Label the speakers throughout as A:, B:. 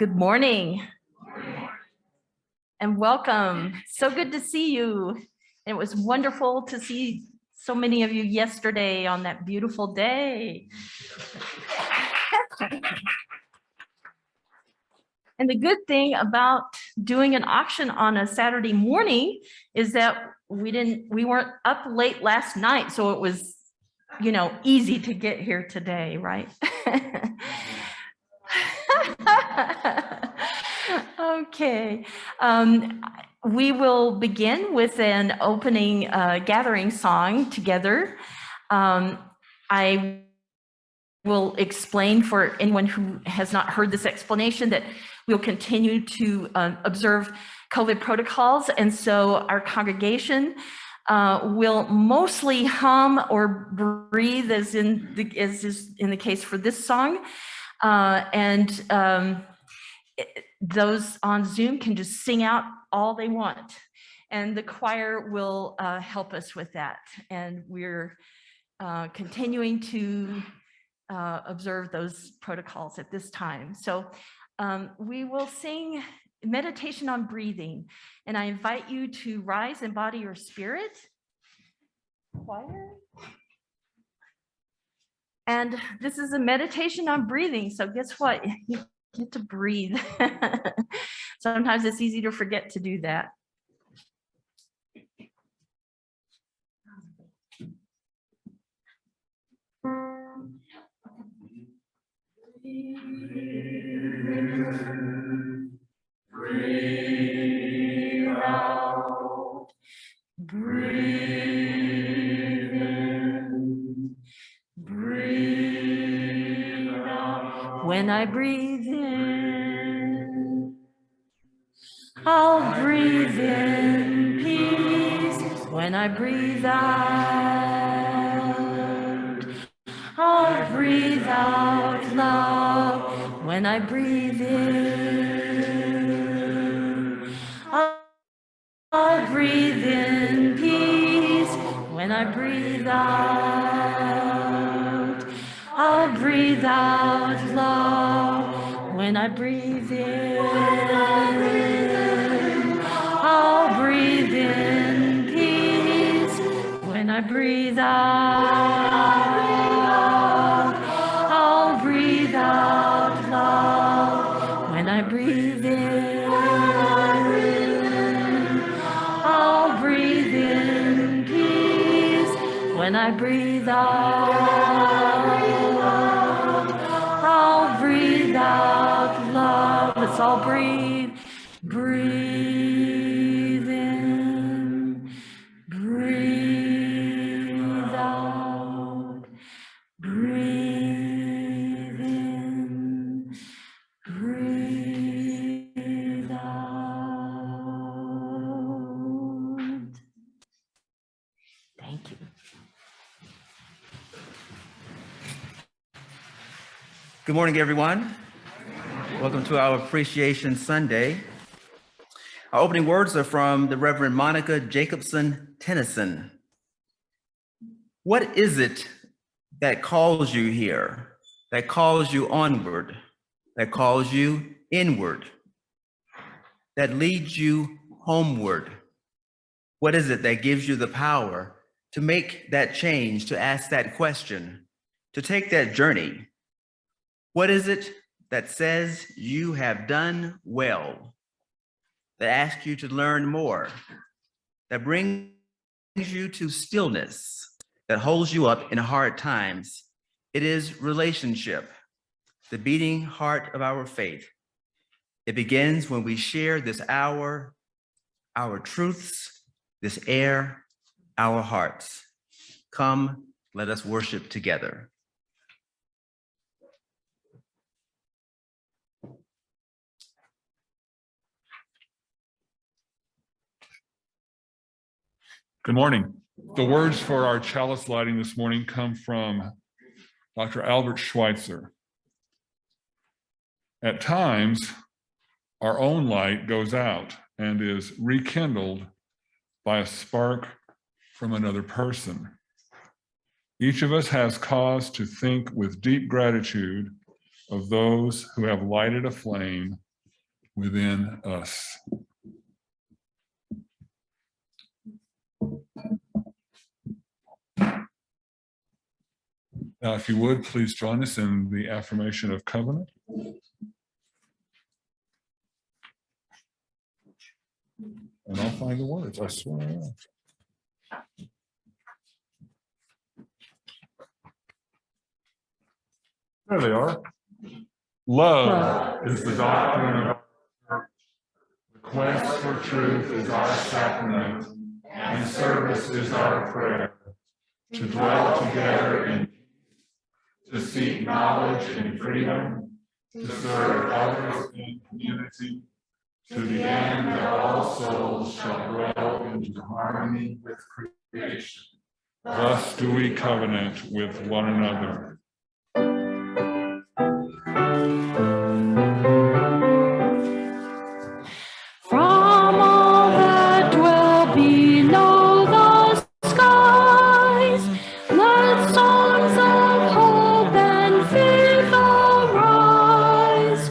A: Good morning and welcome. So good to see you. It was wonderful to see so many of you yesterday on that beautiful day. And the good thing about doing an auction on a Saturday morning is that we weren't up late last night, so it was, easy to get here today, right? Okay, we will begin with an opening gathering song together. I will explain for anyone who has not heard this explanation that we'll continue to observe COVID protocols, and so our congregation will mostly hum or breathe, as is in the case for this song, those on Zoom can just sing out all they want, and the choir will help us with that. And we're continuing to observe those protocols at this time. So we will sing Meditation on Breathing, and I invite you to rise and embody your spirit. Choir. And this is a meditation on breathing, so guess what? You get to breathe. Sometimes it's easy to forget to do that. Breathe out, breathe in, breathe out. When I breathe in, I'll breathe in peace. When I breathe out, I'll breathe out love. When I breathe in, I'll breathe in peace. When I breathe out, I'll breathe out love. When I breathe in, I'll breathe in peace. When I breathe out, I'll breathe out love. When I breathe in, I'll breathe in peace. When I breathe out, I'll breathe out love. Let's all breathe. Breathe in, breathe out, breathe in, breathe out. Thank you.
B: Good morning, everyone. Welcome to our Appreciation Sunday. Our opening words are from the Reverend Monica Jacobson Tennyson. What is it that calls you here, that calls you onward, that calls you inward, that leads you homeward? What is it that gives you the power to make that change, to ask that question, to take that journey? What is it that says you have done well, that asks you to learn more, that brings you to stillness, that holds you up in hard times? It is relationship, the beating heart of our faith. It begins when we share this hour, our truths, this air, our hearts. Come, let us worship together.
C: Good morning. The words for our chalice lighting this morning come from Dr. Albert Schweitzer. At times, our own light goes out and is rekindled by a spark from another person. Each of us has cause to think with deep gratitude of those who have lighted a flame within us. Now, if you would, please join us in the Affirmation of Covenant. And I'll find the words, I swear I will. There they are. Love is the doctrine of our church. The quest for truth is our sacrament, and service is our prayer. To dwell together in peace, to seek knowledge in freedom, to serve others in community, to the end that all souls shall dwell into harmony with creation. Thus do we covenant with one another.
D: From all that dwell below the skies, let songs of hope and faith arise.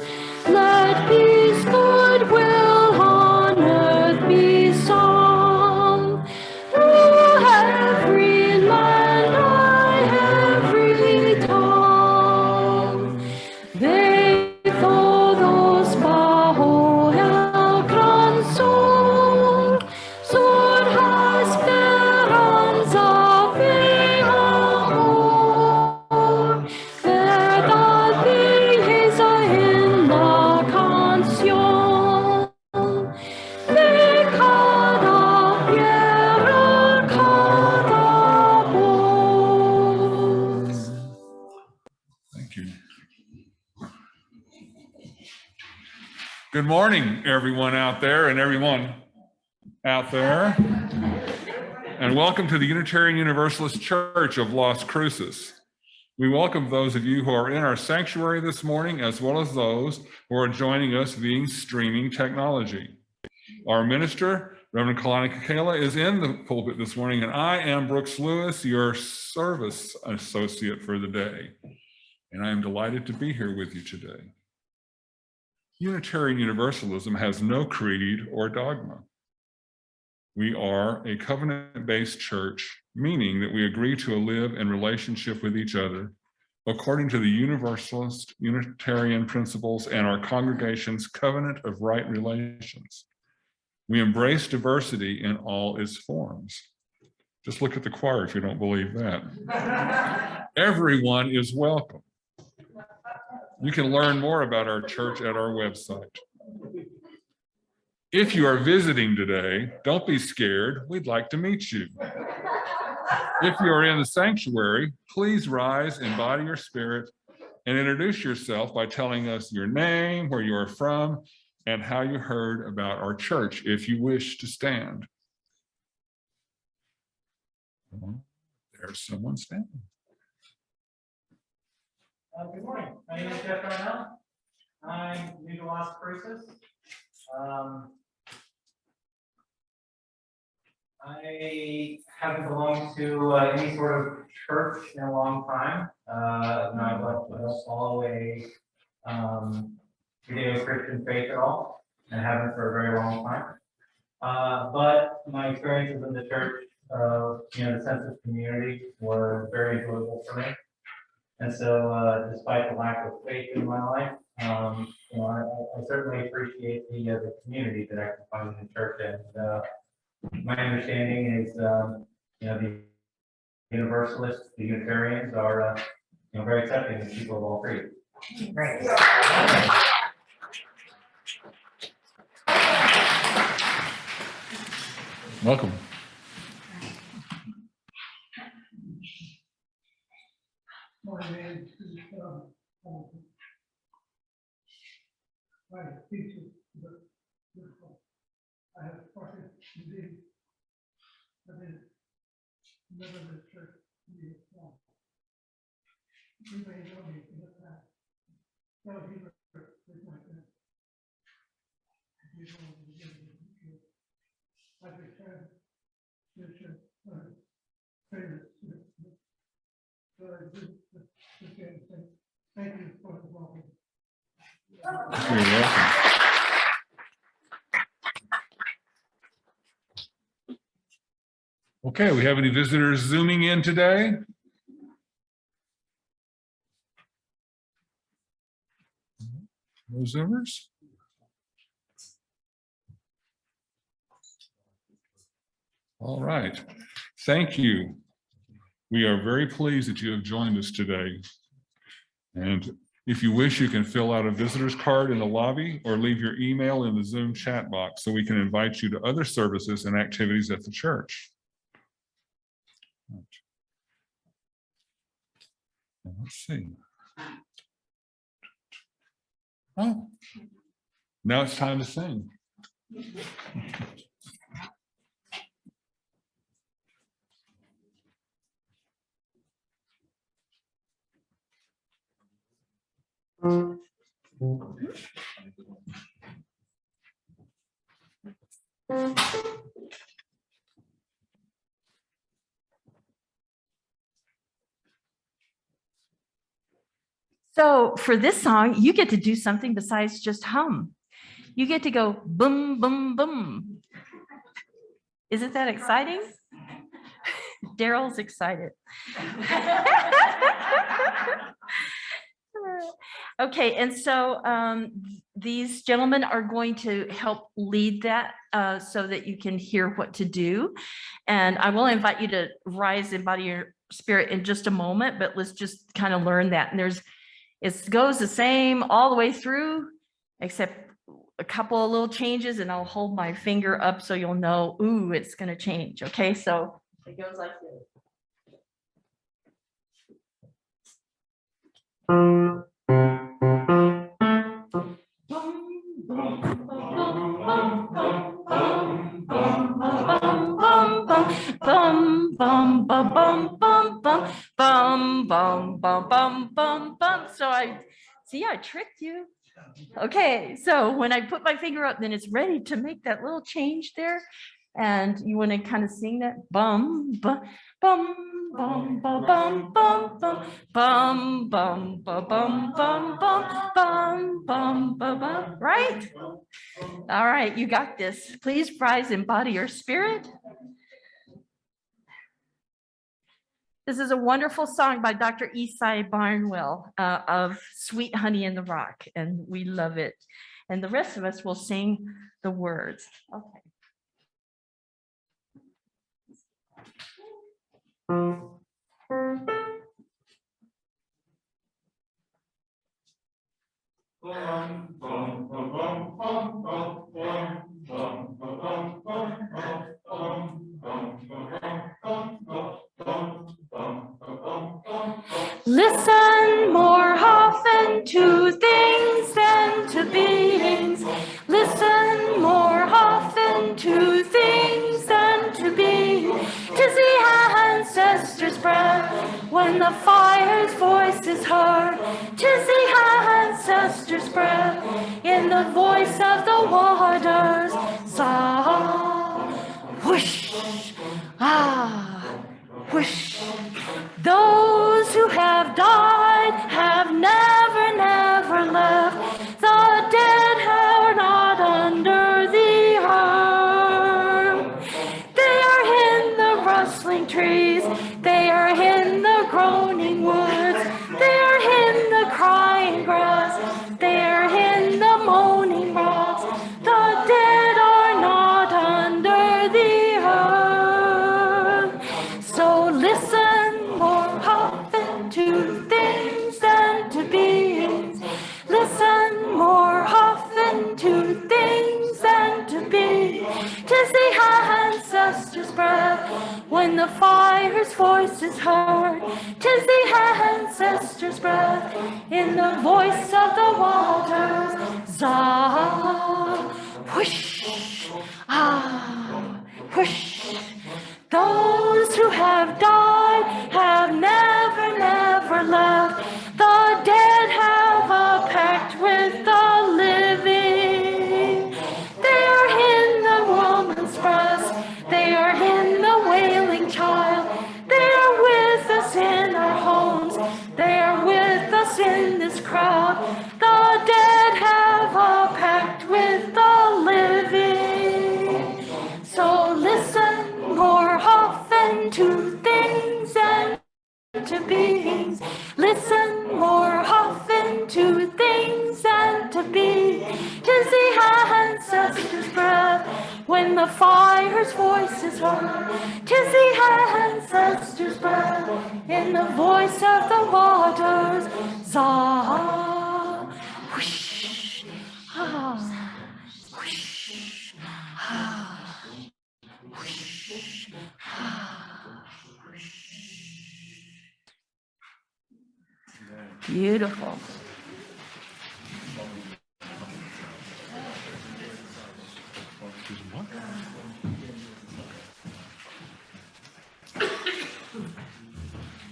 D: Let peace, goodwill on earth be sung. Through every land, by every tongue. Ve todos bajo el gran sol, sur esperanza ve amor. Verdad belleza en la canción de cada tierra, cada voz.
C: Thank you. Good morning, everyone out there and everyone out there. And welcome to the Unitarian Universalist Church of Las Cruces. We welcome those of you who are in our sanctuary this morning, as well as those who are joining us via streaming technology. Our minister, Reverend Kacela, is in the pulpit this morning, and I am Brooks Lewis, your service associate for the day. And I am delighted to be here with you today. Unitarian Universalism has no creed or dogma. We are a covenant-based church, meaning that we agree to live in relationship with each other according to the Universalist Unitarian principles and our congregation's covenant of right relations. We embrace diversity in all its forms. Just look at the choir if you don't believe that. Everyone is welcome. You can learn more about our church at our website. If you are visiting today, don't be scared. We'd like to meet you. If you are in the sanctuary, please rise, embody your spirit, and introduce yourself by telling us your name, where you are from, and how you heard about our church, if you wish to stand. There's someone standing.
E: Good morning. My name is Jeff Darnell. I'm new to Las Cruces. I haven't belonged to any sort of church in a long time. I don't follow a Judeo-Christian faith at all, and haven't for a very long time. But my experiences in the church, the sense of community was very enjoyable for me. And so, despite the lack of faith in my life, I certainly appreciate the community that I can find in the church. And my understanding is, the Universalists, the Unitarians are, very accepting of people of all creeds. Great.
C: Welcome.
F: My name is my teacher, I have started today. I mean, never the church to be small. You may know me in the past. So he was with my friend. I became famous. So I did the same thing. Thank you for the welcome.
C: You're welcome. Okay, we have any visitors zooming in today? No Zoomers? All right, thank you. We are very pleased that you have joined us today. And if you wish, you can fill out a visitor's card in the lobby or leave your email in the Zoom chat box so we can invite you to other services and activities at the church. Let's see. Oh, now it's time to sing.
A: So for this song, you get to do something besides just hum. You get to go boom, boom, boom. Isn't that exciting? Daryl's excited. Okay, and so these gentlemen are going to help lead that so that you can hear what to do. And I will invite you to rise in body or spirit in just a moment, but let's just kind of learn that. And it goes the same all the way through, except a couple of little changes, and I'll hold my finger up so you'll know, ooh, it's going to change. Okay, so it goes like this. Bum bum bum bum bum bum bum bum bum bum bum bum. So I tricked you. Okay, so when I put my finger up, then it's ready to make that little change there. And you want to kind of sing that bum bum bum bum bum bum bum bum bum bum bum bum bum bum bum, right? All right, you got this. Please rise in body or spirit. This is a wonderful song by Dr. Esai Barnwell of Sweet Honey in the Rock, and we love it. And the rest of us will sing the words. Okay. Listen more often to things than to beings. Listen more often to things than to beings. 'Tis the ancestors' breath when the fire's voice is heard. 'Tis the ancestors' breath in the voice of the waters. Sa, whoosh, ah, whoosh. Those who have died have never, never left. The dead are not under the earth. They are in the rustling trees. They are in the groaning woods. They are in the crying grass. They are in the moaning rocks. The dead are not under the earth. So listen more often to things than to beings. Listen more often to things than to beings. 'Tis the ancestors' breath when the fire's voice is heard. 'Tis the ancestors' breath in the voice of the waters. Za, whoosh, ah, whoosh. Those who have died have never, never left. The dead have a pact with the living. They are in the woman's breast. They are in the wailing child. They are with us in our homes. They are with us in this crowd. The dead have a pact with the living. When the fire's voice is heard, 'tis the ancestors' breath in the voice of the waters. Zah, whoosh, ah, whoosh, ah, whoosh, ah, whoosh. Beautiful.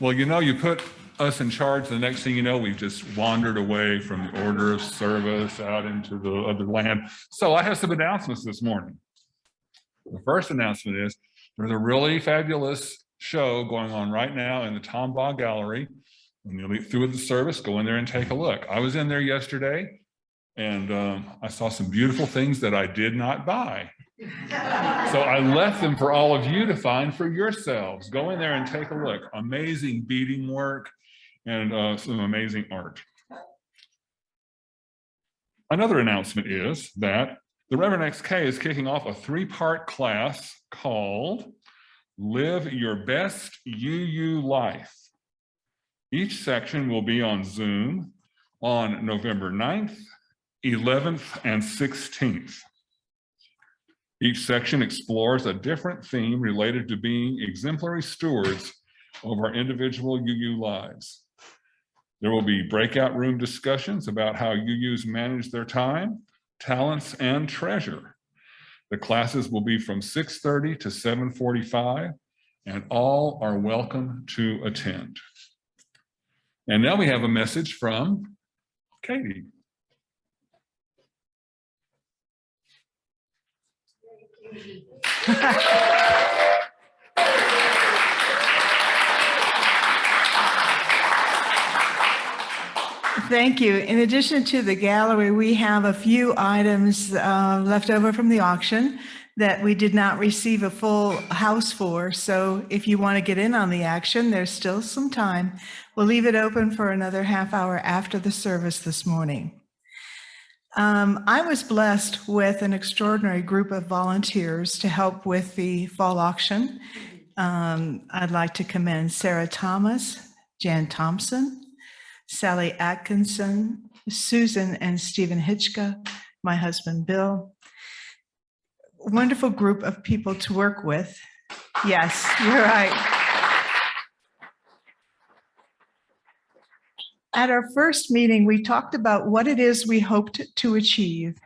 C: Well, you know, you put us in charge. The next thing you know, we've just wandered away from the order of service out into the other land. So I have some announcements this morning. The first announcement is there's a really fabulous show going on right now in the Tombaugh Gallery. When you'll be through with the service, go in there and take a look. I was in there yesterday, and I saw some beautiful things that I did not buy. So I left them for all of you to find for yourselves. Go in there and take a look. Amazing beading work and some amazing art. Another announcement is that the Reverend XK is kicking off a 3-part class called Live Your Best UU Life. Each section will be on Zoom on November 9th, 11th, and 16th. Each section explores a different theme related to being exemplary stewards of our individual UU lives. There will be breakout room discussions about how UUs manage their time, talents, and treasure. The classes will be from 6:30 to 7:45, and all are welcome to attend. And now we have a message from Katie.
G: Thank you. In addition to the gallery, we have a few items left over from the auction that we did not receive a full house for. So if you want to get in on the action, there's still some time. We'll leave it open for another half hour after the service this morning. I was blessed with an extraordinary group of volunteers to help with the fall auction. I'd like to commend Sarah Thomas, Jan Thompson, Sally Atkinson, Susan and Stephen Hitchka, my husband Bill. Wonderful group of people to work with. Yes, you're right. At our first meeting, we talked about what it is we hoped to achieve.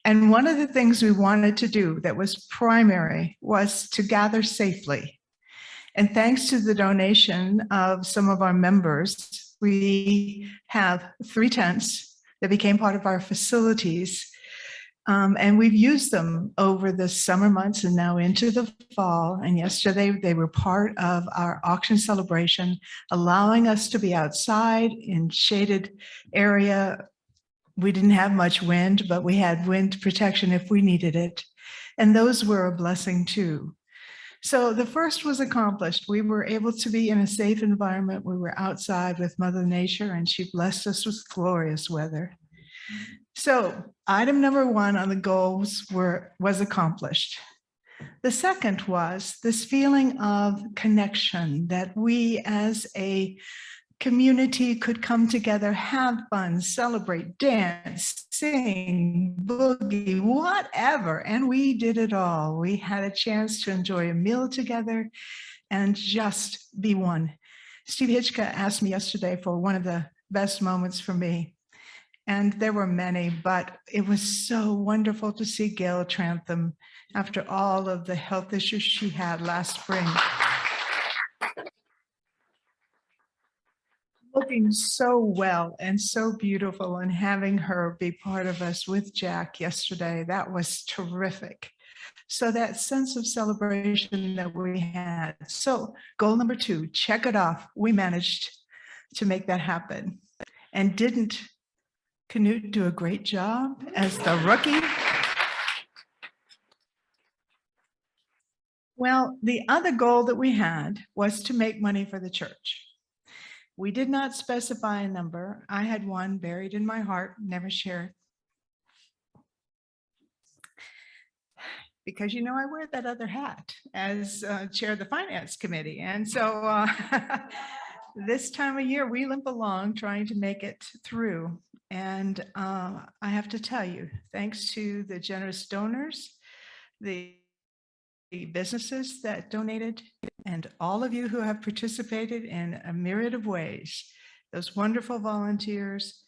G: And one of the things we wanted to do that was primary was to gather safely. And thanks to the donation of some of our members, we have 3 tents that became part of our facilities. And we've used them over the summer months and now into the fall. And yesterday they were part of our auction celebration, allowing us to be outside in shaded area. We didn't have much wind, but we had wind protection if we needed it. And those were a blessing too. So the first was accomplished. We were able to be in a safe environment. We were outside with Mother Nature, and she blessed us with glorious weather. So item number 1 on the goals was accomplished. The second was this feeling of connection, that we as a community could come together, have fun, celebrate, dance, sing, boogie, whatever. And we did it all. We had a chance to enjoy a meal together and just be one. Steve Hitchka asked me yesterday for one of the best moments for me. And there were many, but it was so wonderful to see Gail Trantham after all of the health issues she had last spring. Looking so well and so beautiful, and having her be part of us with Jack yesterday, that was terrific. So that sense of celebration that we had. So goal number 2, check it off. We managed to make that happen. And didn't Knut do a great job as the rookie? Well, the other goal that we had was to make money for the church. We did not specify a number. I had one buried in my heart, never shared. because I wear that other hat as chair of the finance committee. And so this time of year, we limp along trying to make it through. And I have to tell you, thanks to the generous donors, the businesses that donated, and all of you who have participated in a myriad of ways, those wonderful volunteers,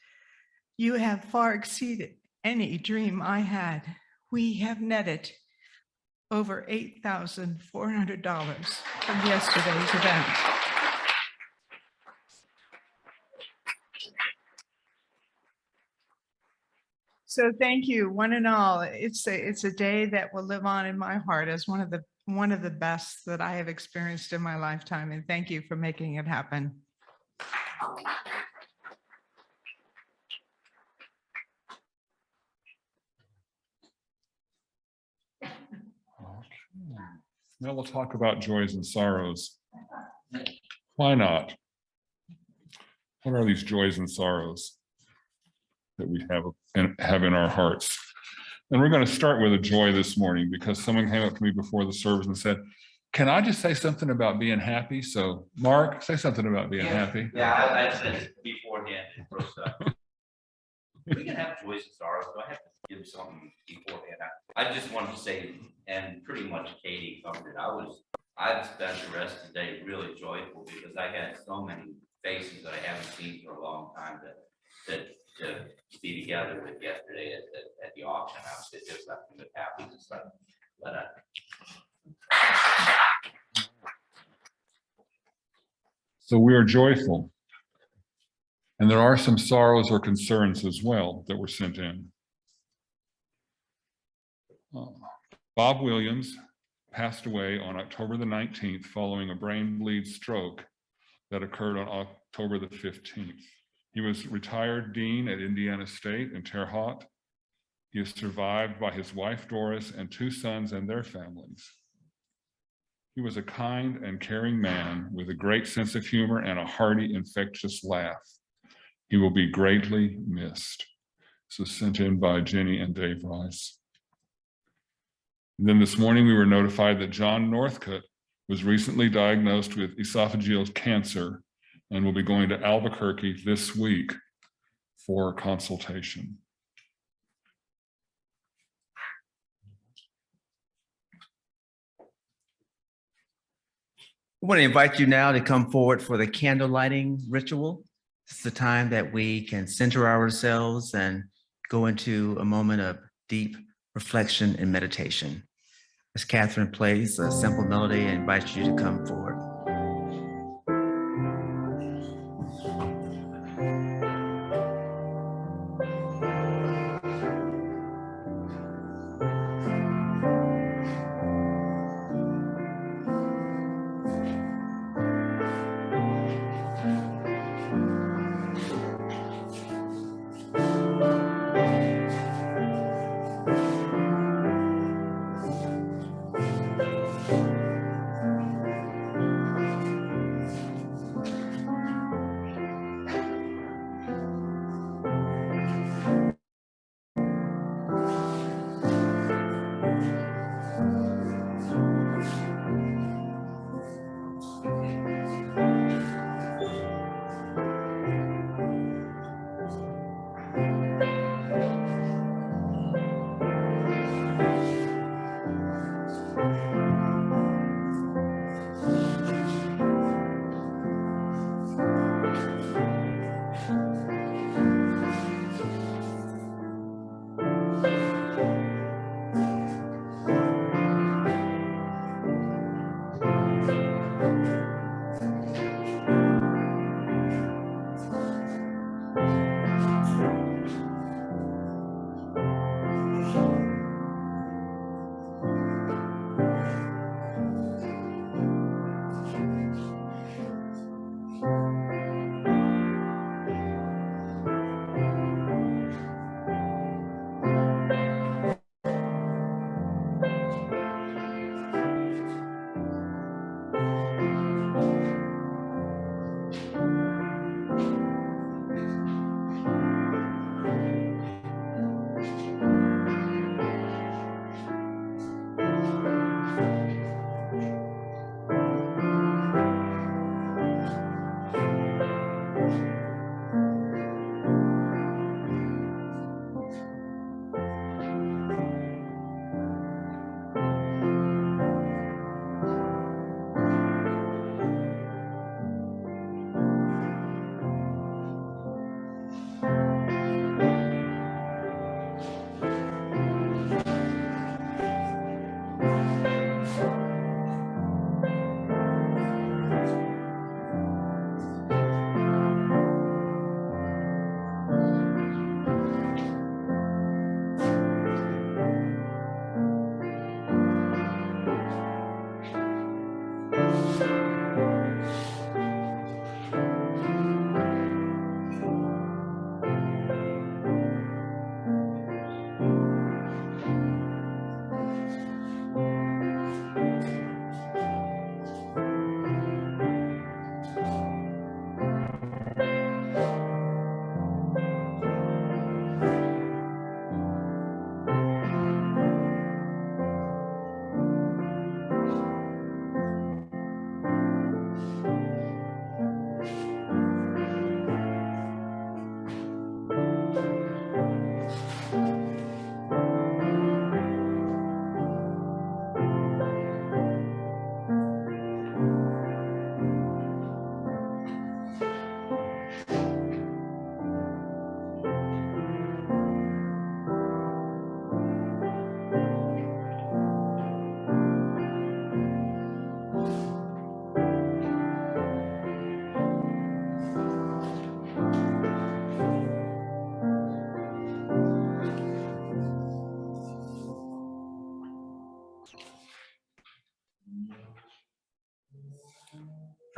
G: you have far exceeded any dream I had. We have netted over $8,400 from yesterday's event. So thank you, one and all. It's a day that will live on in my heart as one of the best that I have experienced in my lifetime. And thank you for making it happen.
C: Now we'll talk about joys and sorrows. Why not? What are these joys and sorrows that we have in our hearts? And we're going to start with a joy this morning because someone came up to me before the service and said, can I just say something about being happy? So Mark, say something about being happy.
H: Yeah, I said it beforehand. We can have joys and sorrows, but I have to give something beforehand. I just wanted to say, and pretty much Katie covered it. I've spent the rest of the day really joyful because I had so many faces that I haven't seen for a long time that to be together with yesterday at the auction house. It just left me with happiness.
C: So we are joyful. And there are some sorrows or concerns as well that were sent in. Bob Williams passed away on October the 19th following a brain bleed stroke that occurred on October the 15th. He was retired dean at Indiana State in Terre Haute. He is survived by his wife, Doris, and 2 sons and their families. He was a kind and caring man with a great sense of humor and a hearty, infectious laugh. He will be greatly missed. This was sent in by Jenny and Dave Rice. And then this morning we were notified that John Northcutt was recently diagnosed with esophageal cancer and will be going to Albuquerque this week for consultation.
B: I want to invite you now to come forward for the candle lighting ritual. This is the time that we can center ourselves and go into a moment of deep reflection and meditation. As Catherine plays a simple melody, I invite you to come forward.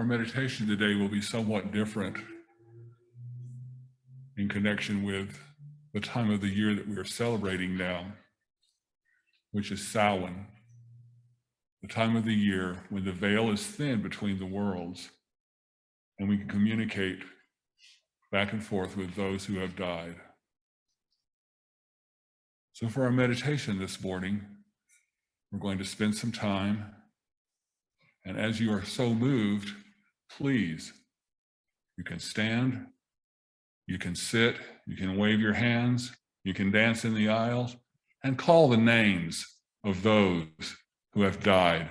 C: meditation today will be somewhat different in connection with the time of the year that we are celebrating now, which is Samhain, the time of the year when the veil is thin between the worlds and we can communicate back and forth with those who have died. So for our meditation this morning, we're going to spend some time, and as you are so moved, please, you can stand, you can sit, you can wave your hands, you can dance in the aisles, and call the names of those who have died.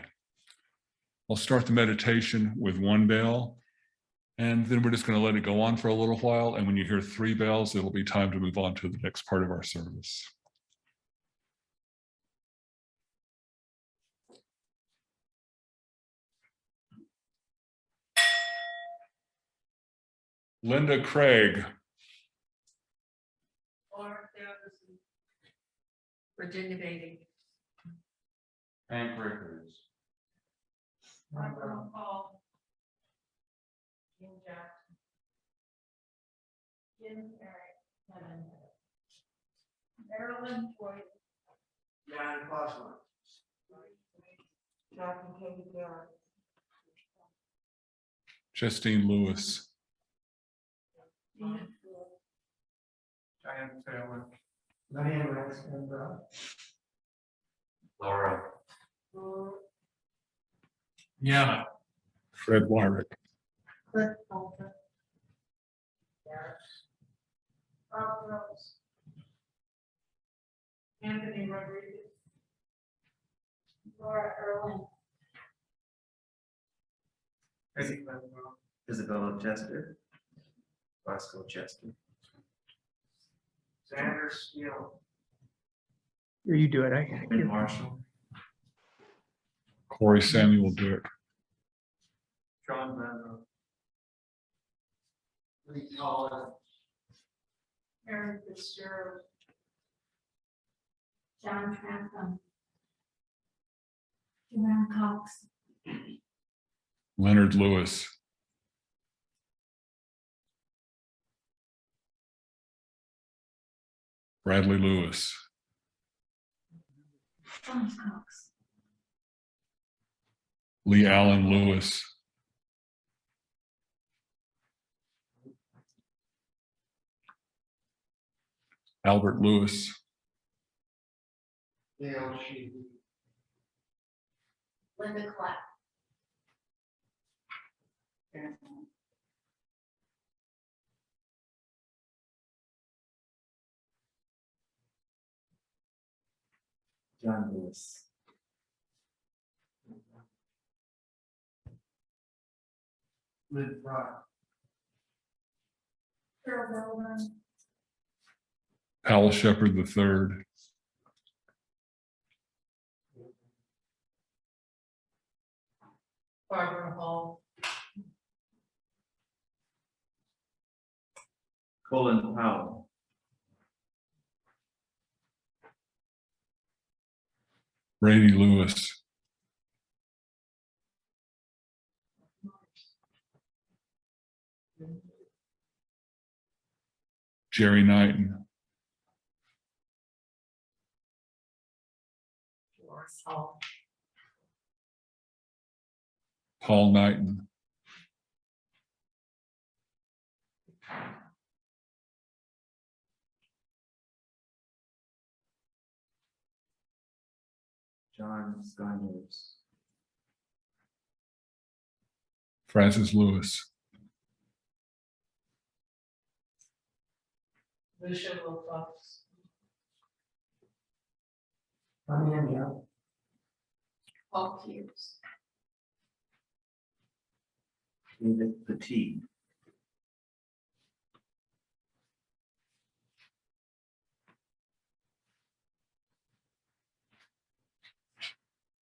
C: I'll start the meditation with one bell, and then we're just going to let it go on for a little while, and when you hear 3 bells, it'll be time to move on to the next part of our service. Linda Craig.
A: Virginia Baby.
H: Hank Rickers.
A: Paul. Jim Jackson. Jim Eric. Marilyn Boyd.
F: John Postlude.
A: Jack and Katie Garrett.
C: Justine Lewis.
F: Diane Taylor. Lienhard and
H: Laura.
F: Yeah.
C: Fred Wyrick.
A: Cliff Bolton. Bob Rose. Anthony Rodriguez. Laura Erling.
B: Isabella Chester. Bosco Chester.
F: Sanders Steele.
G: Here, you do it.
B: Ben Marshall.
C: Corey Samuel Dick.
F: John Benro. Lee Collins.
A: Aaron Fitzgerald. John Trantham. Joanne Cox.
C: Leonard Lewis. Bradley Lewis.
A: Thomas Cox.
C: Lee Allen Lewis. Albert Lewis.
F: Dale Sheedy.
A: Linda Clapp.
B: John Lewis.
F: Lynn Rock.
A: Carol Bellman.
C: Powell Shepard III.
A: Barbara Hall.
B: Colin Powell.
C: Brady Lewis. Jerry Knighton.
A: Doris Hall.
C: Paul Knighton.
B: John Sconnors.
C: Francis Lewis.
A: Lucia Wilcox.
F: Amanda.
A: Paul Hughes.
B: David Petit.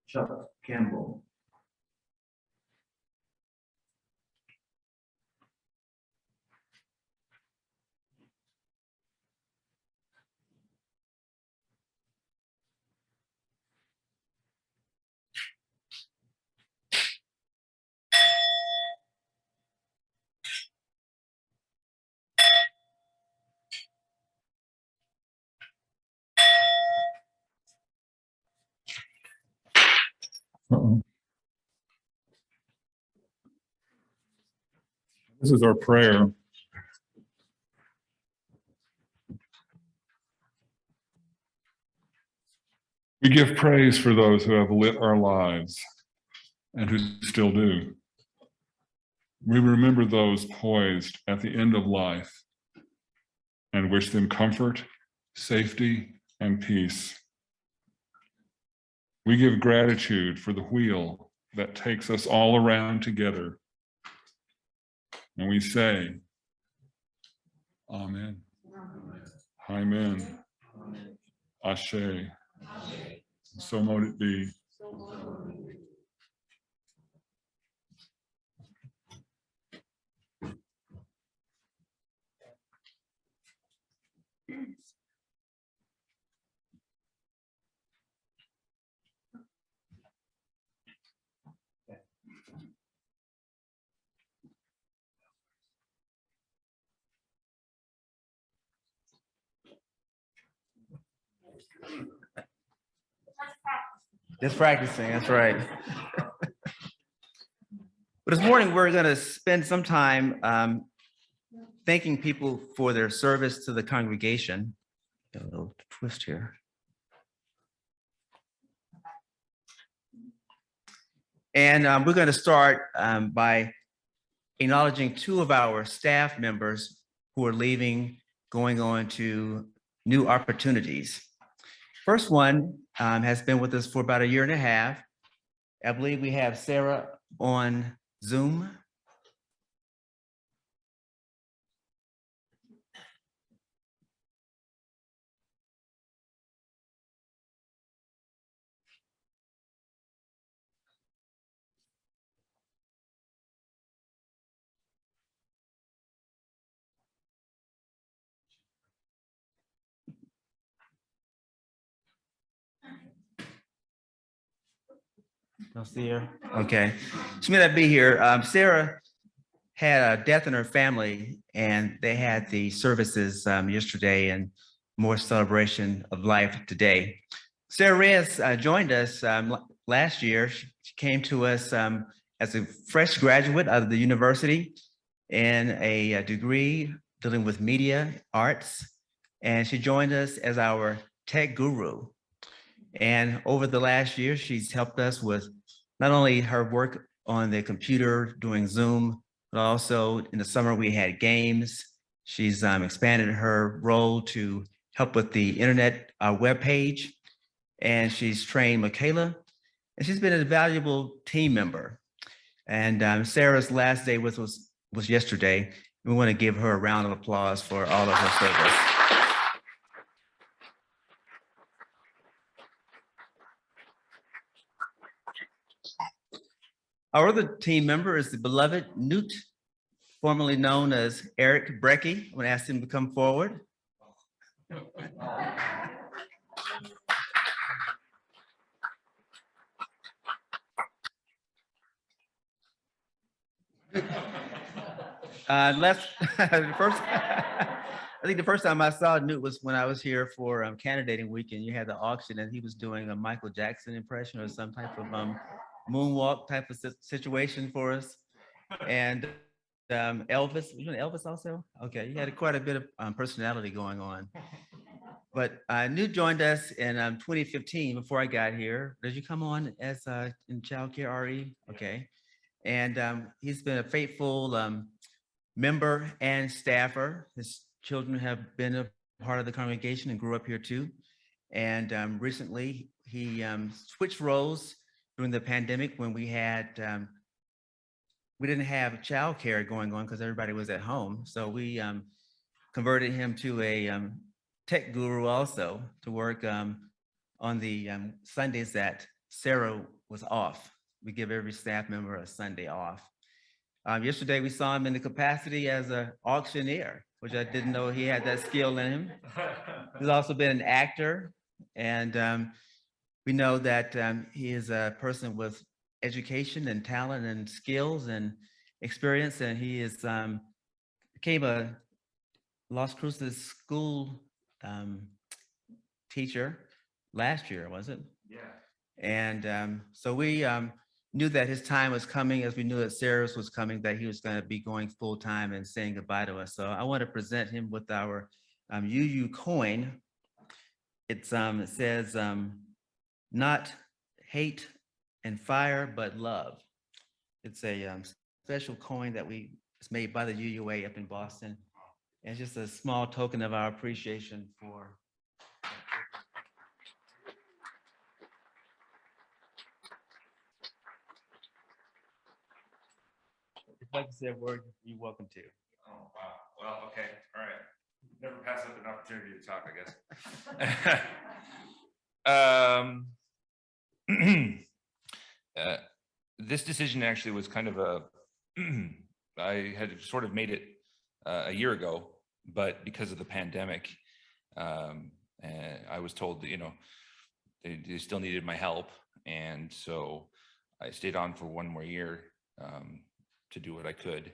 B: Chuck Campbell.
C: This is our prayer. We give praise for those who have lit our lives and who still do. We remember those poised at the end of life and wish them comfort, safety, and peace. We give gratitude for the wheel that takes us all around together. And we say, Amen. Amen. Ashe. So mote it be.
B: Just practicing, that's right. But this morning, we're going to spend some time thanking people for their service to the congregation. Got a little twist here. And we're going to start by acknowledging two of our staff members who are leaving, going on to new opportunities. First one has been with us for about 1.5 years. I believe we have Sara on Zoom. Don't see her? Okay. She may not be here. Sara had a death in her family, and they had the services yesterday and more celebration of life today. Sara Reyes joined us last year. She came to us as a fresh graduate out of the university in a degree dealing with media arts, and she joined us as our tech guru. And over the last year, she's helped us with not only her work on the computer doing Zoom, but also in the summer we had games. She's expanded her role to help with the internet webpage, and she's trained Kacela, and she's been a valuable team member. And Sarah's last day with us was yesterday. We want to give her a round of applause for all of her service. Our other team member is the beloved Knut, formerly known as Eric Brekke. I'm going to ask him to come forward. I think the first time I saw Knut was when I was here for candidating week, and you had the auction, and he was doing a Michael Jackson impression or some type of moonwalk type of situation for us. And Elvis, you know Elvis also? Okay, you had quite a bit of personality going on. But Knut joined us in 2015 before I got here. Did you come on as in childcare RE? Okay. And he's been a faithful member and staffer. His children have been a part of the congregation and grew up here too. And recently he switched roles during the pandemic when we had, we didn't have childcare going on because everybody was at home. So we converted him to a tech guru also to work on the Sundays that Sara was off. We give every staff member a Sunday off. Yesterday, we saw him in the capacity as an auctioneer, which I didn't know he had that skill in him. He's also been an actor, and we know that he is a person with education and talent and skills and experience, and he is became a Las Cruces school teacher last year, was it? Yeah. And so we knew that his time was coming, as we knew that Sarah's was coming, that he was going to be going full time and saying goodbye to us. So I want to present him with our UU coin. It says, not hate and fire, but love. It's a special coin that it's made by the UUA up in Boston. And it's just a small token of our appreciation for. If you'd like to say a word, you're welcome to.
I: Oh, wow. Well, okay. All right. Never pass up an opportunity to talk, I guess. This decision actually was kind of I had sort of made it a year ago, but because of the pandemic, and I was told that, they still needed my help. And so I stayed on for one more year to do what I could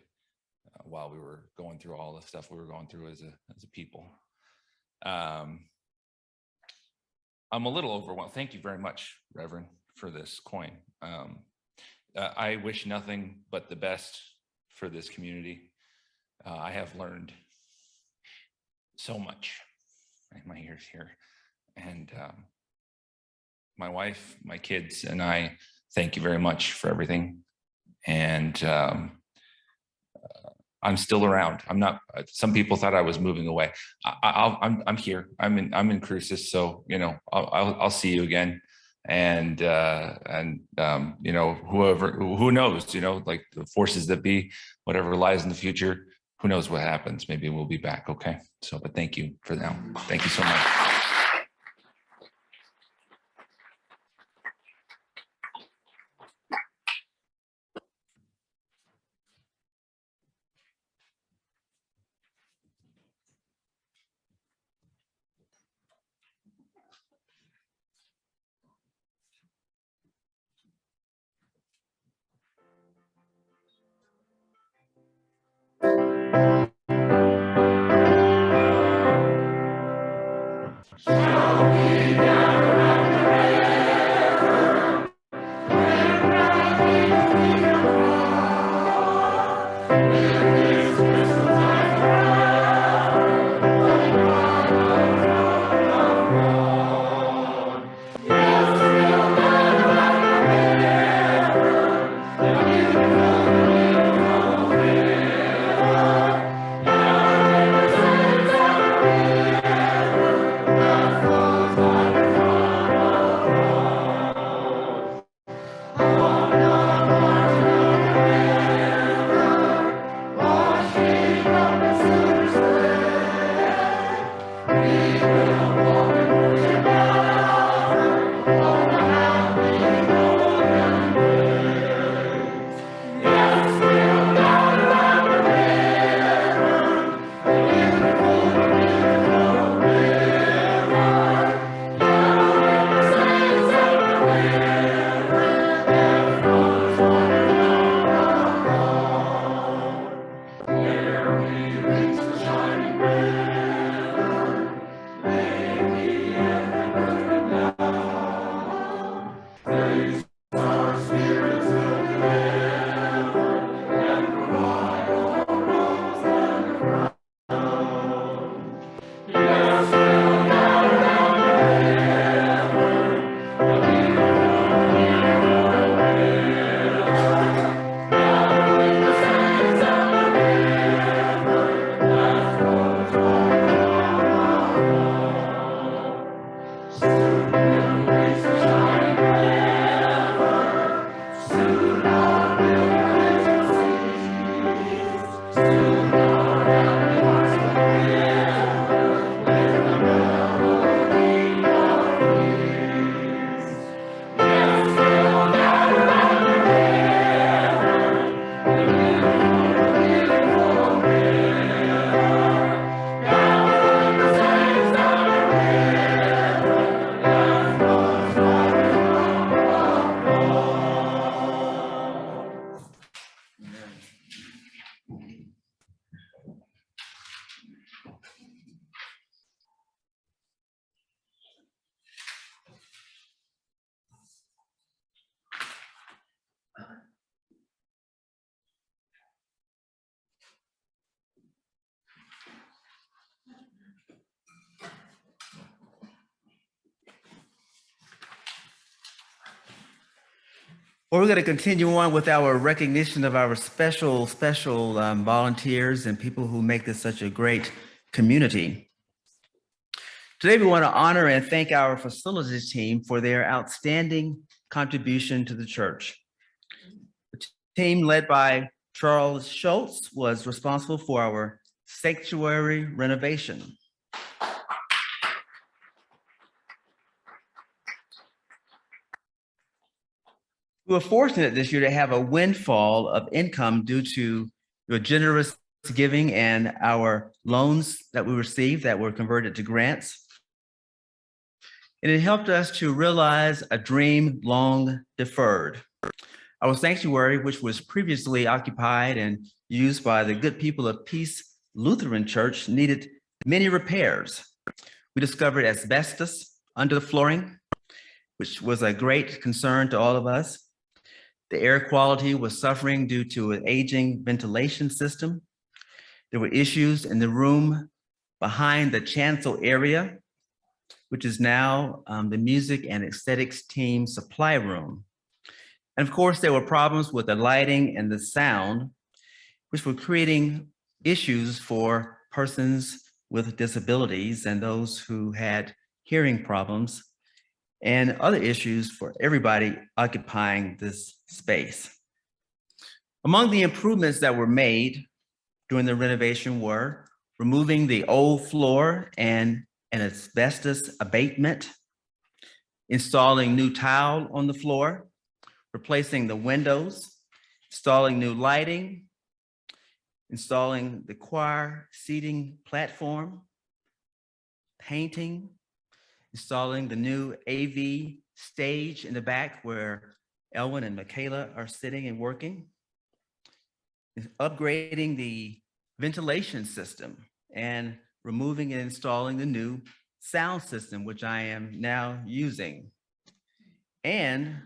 I: while we were going through all the stuff we were going through as a people. I'm a little overwhelmed. Thank you very much, Reverend, for this coin. I wish nothing but the best for this community. I have learned so much. My ears here. And my wife, my kids, and I thank you very much for everything. And I'm still around. I'm not. Some people thought I was moving away. I'm here. I'm in Cruces. So I'll see you again. And who knows? Like the forces that be, whatever lies in the future. Who knows what happens? Maybe we'll be back. Okay. So, but thank you for now. Thank you so much.
B: Well, we're going to continue on with our recognition of our special volunteers and people who make this such a great community. Today, we want to honor and thank our facilities team for their outstanding contribution to the church. The team led by Charles Schultz was responsible for our sanctuary renovation. We were fortunate this year to have a windfall of income due to your generous giving and our loans that we received that were converted to grants. And it helped us to realize a dream long deferred. Our sanctuary, which was previously occupied and used by the good people of Peace Lutheran Church, needed many repairs. We discovered asbestos under the flooring, which was a great concern to all of us. The air quality was suffering due to an aging ventilation system. There were issues in the room behind the chancel area, which is now the music and aesthetics team supply room. And of course, there were problems with the lighting and the sound, which were creating issues for persons with disabilities and those who had hearing problems, and other issues for everybody occupying this space. Among the improvements that were made during the renovation were removing the old floor and an asbestos abatement, installing new tile on the floor, replacing the windows, installing new lighting, installing the choir seating platform, painting, installing the new AV stage in the back where Elwin and Kacela are sitting and working, upgrading the ventilation system and removing and installing the new sound system, which I am now using, and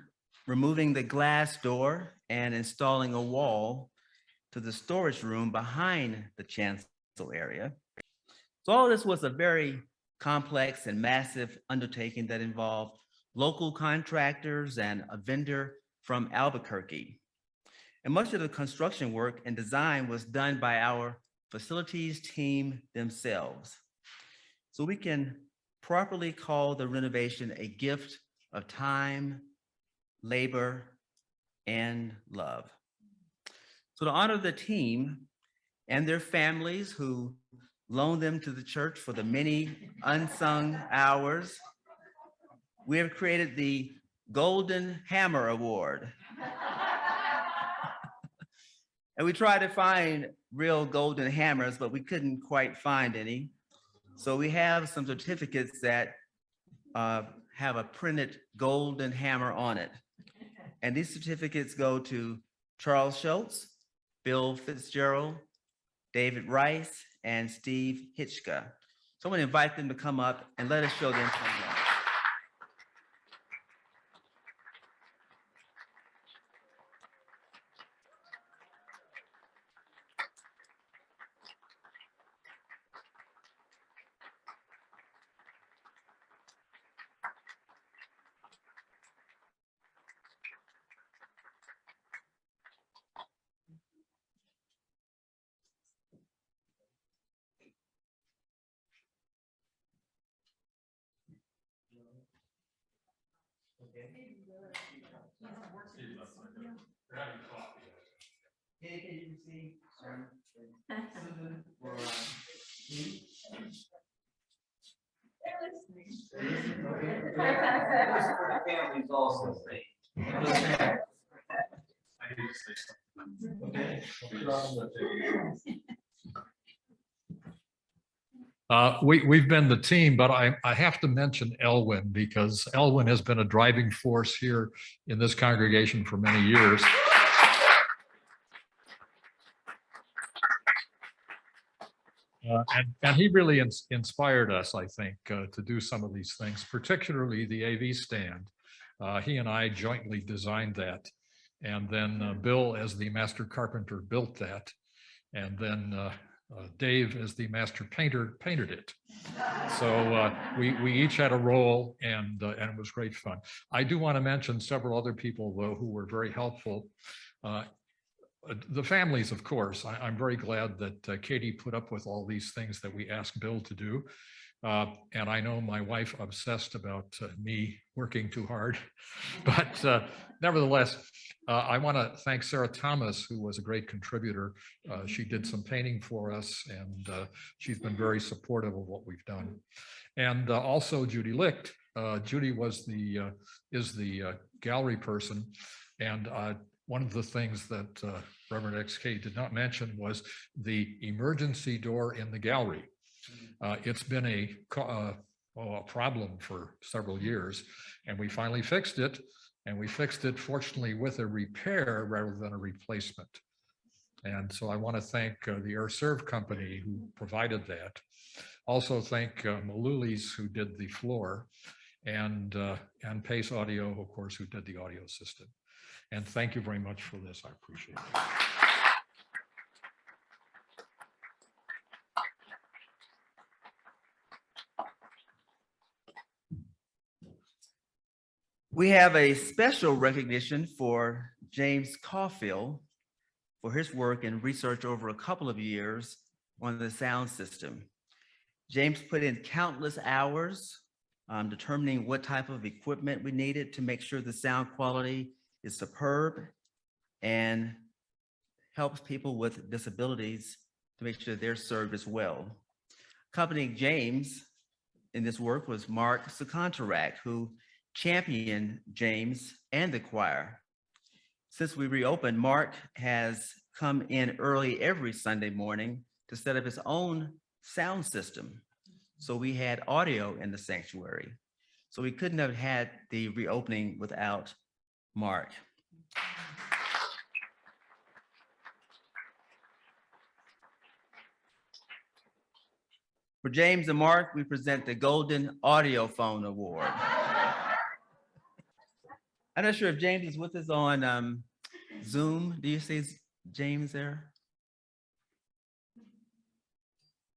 B: removing the glass door and installing a wall to the storage room behind the chancel area. So all of this was a very complex and massive undertaking that involved local contractors and a vendor from Albuquerque. And much of the construction work and design was done by our facilities team themselves. So we can properly call the renovation a gift of time, labor, and love. So to honor the team and their families who loaned them to the church for the many unsung hours, we have created the Golden Hammer Award. And we tried to find real golden hammers, but we couldn't quite find any. So we have some certificates that have a printed golden hammer on it. And these certificates go to Charles Schultz, Bill Fitzgerald, David Rice, and Steve Hitchka. So I'm going to invite them to come up and let us show them some love.
J: We've been the team, but I have to mention Elwin because Elwin has been a driving force here in this congregation for many years. And he really inspired us, I think, to do some of these things, particularly the AV stand. He and I jointly designed that. And then Bill, as the master carpenter, built that. And then Dave, as the master painter, painted it. So we each had a role, and it was great fun. I do want to mention several other people, though, who were very helpful. The families, of course. I'm very glad that Katie put up with all these things that we asked Bill to do. And I know my wife obsessed about me working too hard, but nevertheless, I want to thank Sarah Thomas, who was a great contributor. She did some painting for us, and she's been very supportive of what we've done. And also Judy Licht. Judy was is the gallery person, and one of the things that Reverend XK did not mention was the emergency door in the gallery. It's been a problem for several years, and we finally fixed it. And we fixed it, fortunately, with a repair rather than a replacement. And so I want to thank the Air Serv company who provided that. Also thank Malulis, who did the floor, and Pace Audio, of course, who did the audio system. And thank you very much for this. I appreciate it.
B: We have a special recognition for James Caulfield for his work and research over a couple of years on the sound system. James put in countless hours determining what type of equipment we needed to make sure the sound quality is superb and helps people with disabilities to make sure they're served as well. Accompanying James in this work was Mark Sakontarak, who championed James and the choir. Since we reopened, Mark has come in early every Sunday morning to set up his own sound system. So we had audio in the sanctuary. So we couldn't have had the reopening without Mark. For James and Mark, we present the Golden Audio Phone Award. I'm not sure if James is with us on Zoom. Do you see James there?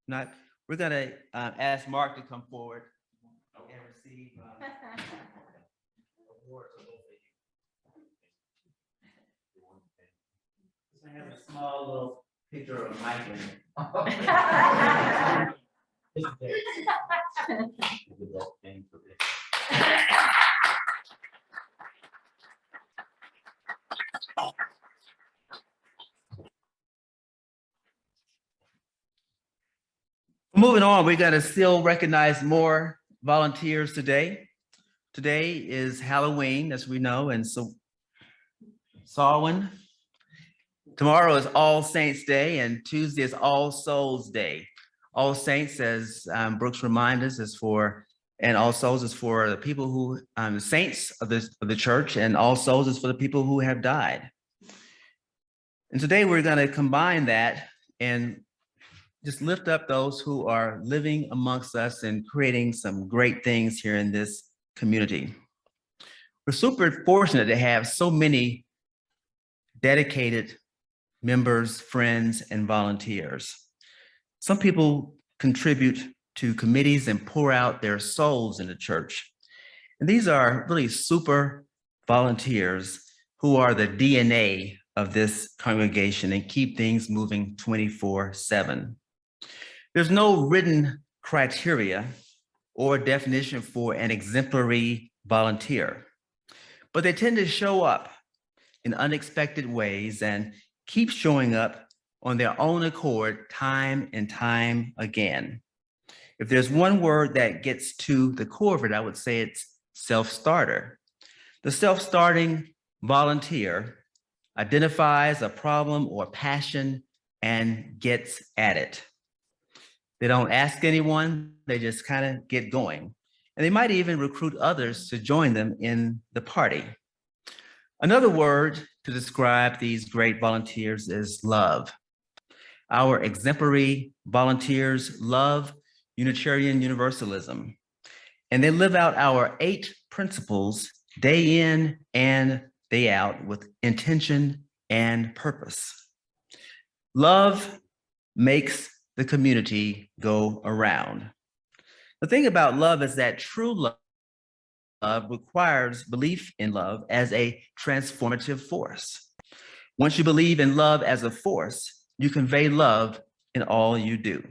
B: Not. We're gonna ask Mark to come forward and receive award to both of you. I have a small little picture of Mike in it. Moving on, we're gonna still recognize more volunteers today. Today is Halloween, as we know, and so Samhain. Tomorrow is All Saints Day, and Tuesday is All Souls Day. All Saints, as Brooks reminded us, is for, and All Souls is for the people who, the saints of the church, and All Souls is for the people who have died. And today we're gonna combine that and just lift up those who are living amongst us and creating some great things here in this community. We're super fortunate to have so many dedicated members, friends, and volunteers. Some people contribute to committees and pour out their souls in the church. And these are really super volunteers who are the DNA of this congregation and keep things moving 24/7. There's no written criteria or definition for an exemplary volunteer, but they tend to show up in unexpected ways and keep showing up on their own accord time and time again. If there's one word that gets to the core of it, I would say it's self-starter. The self-starting volunteer identifies a problem or passion and gets at it. They don't ask anyone, they just kind of get going. And they might even recruit others to join them in the party. Another word to describe these great volunteers is love. Our exemplary volunteers love Unitarian Universalism, and they live out our 8 principles day in and day out with intention and purpose. Love makes the community go around. The thing about love is that true love requires belief in love as a transformative force. Once you believe in love as a force, you convey love in all you do.